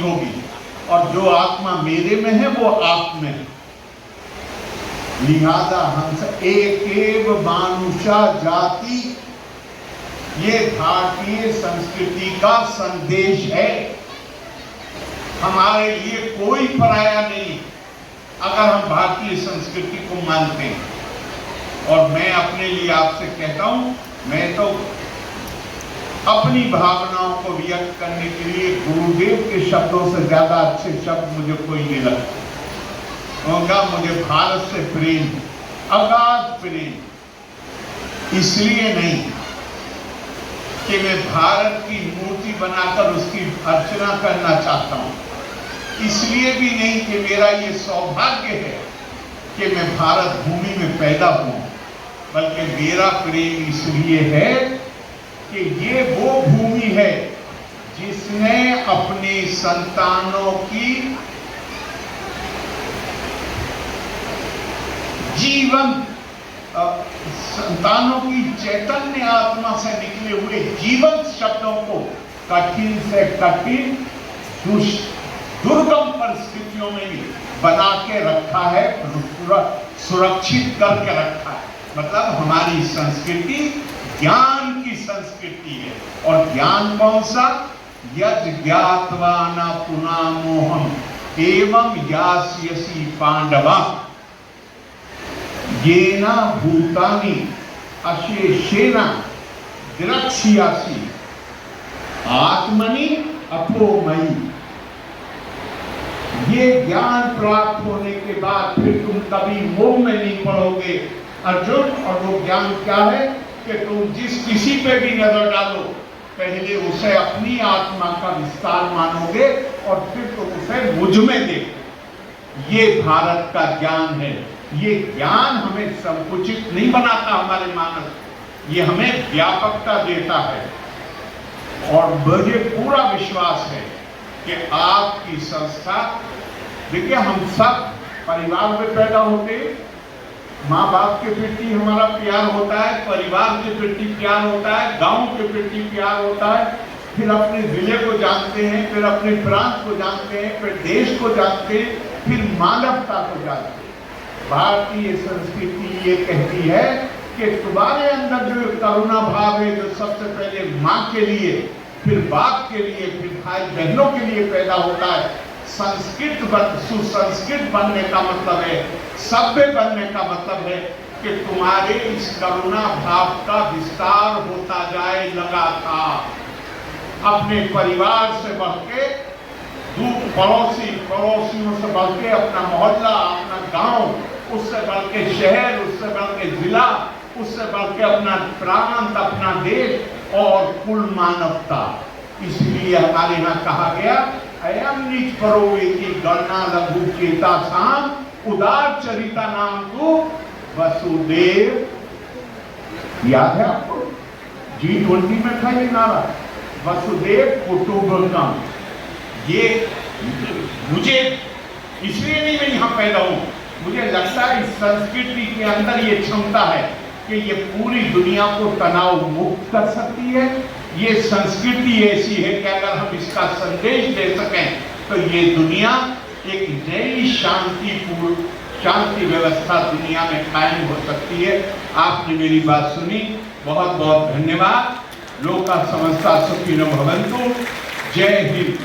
होगी, और जो आत्मा मेरे में है वो आप में है। लिहाजा हंस एकेव मानुषा जाति, ये भारतीय संस्कृति का संदेश है। हमारे लिए कोई पराया नहीं अगर हम भारतीय संस्कृति को मानते हैं। और मैं अपने लिए आपसे कहता हूं, मैं तो अपनी भावनाओं को व्यक्त करने के लिए गुरुदेव के शब्दों से ज्यादा अच्छे शब्द मुझे कोई नहीं लगता। होगा मुझे भारत से प्रेम, अगाध प्रेम, इसलिए नहीं कि मैं भारत की मूर्ति बनाकर उसकी अर्चना करना चाहता हूं, इसलिए भी नहीं कि मेरा ये सौभाग्य है कि मैं भारत भूमि में पैदा हुआ, बल्कि मेरा प्रेम इसलिए है कि ये वो भूमि है जिसने अपने संतानों की जीवन, संतानों की चैतन्य आत्मा से निकले हुए जीवंत शब्दों को कठिन से कठिन दुर्गम परिस्थितियों में भी बना के रखा है, सुरक्षित करके रखा है। मतलब हमारी संस्कृति ज्ञान की संस्कृति है। और ज्ञान कौन सा? यद ज्ञात्वा न पुना मोहम एवं यास्यसि पांडवा येना भूतानि अशेषेण द्रक्ष्यासि आत्मनि अपोमयि। ये ज्ञान प्राप्त होने के बाद फिर तुम कभी मोह में नहीं पड़ोगे अर्जुन। और वो ज्ञान क्या है कि तुम जिस किसी पे भी नजर डालो, पहले उसे अपनी आत्मा का विस्तार मानोगे और फिर तुम उसे मुझ में देखो। ये भारत का ज्ञान है। ये ज्ञान हमें संकुचित नहीं बनाता हमारे मानस, ये हमें व्यापकता देता है। और मुझे पूरा विश्वास है कि आपकी संस्था, देखिए हम सब परिवार में पैदा होते, माँ बाप के प्रति हमारा प्यार होता है, परिवार के प्रति प्यार होता है, गांव के प्रति प्यार होता है, फिर अपने जिले को जानते हैं, फिर अपने प्रांत को जानते हैं, फिर देश को जानते हैं, फिर मानवता को जानते हैं। भारतीय संस्कृति ये कहती है कि तुम्हारे अंदर जो करुणा भाव है, जो सबसे पहले माँ के लिए, फिर बाप के लिए, फिर भाई बहनों के लिए पैदा होता है। सुसंस्कृत बनने का मतलब है, सभ्य बनने का मतलब है कि तुम्हारे इस करुणा भाव का विस्तार होता जाए लगातार, अपने परिवार से बढ़ के दूर पड़ोसियों से बढ़ के अपना मोहल्ला, अपना गांव, उससे बढ़ के शहर, उससे बढ़ के जिला, उससे बढ़ के अपना प्रांत, अपना देश और कुल मानवता। इसलिए हमारे यहाँ कहा गया, अयम निज परोवे की गणना लघु चेता शाम उदार चरिता नाम को वसुदेव। याद है आपको? G20 में था ये नारा, वसुदेव कुटुंबकम। ये मुझे इसलिए नहीं मैं यहाँ पैदा हूँ, मुझे लगता है इस संस्कृति के अंदर ये क्षमता है कि ये पूरी दुनिया को तनाव मुक्त कर सकती है। ये संस्कृति ऐसी है कि अगर हम इसका संदेश दे सकें तो ये दुनिया एक नई शांति व्यवस्था दुनिया में कायम हो सकती है। आपने मेरी बात सुनी, बहुत बहुत धन्यवाद। लोका समस्ता सुखिनो भवन्तु। जय हिंद।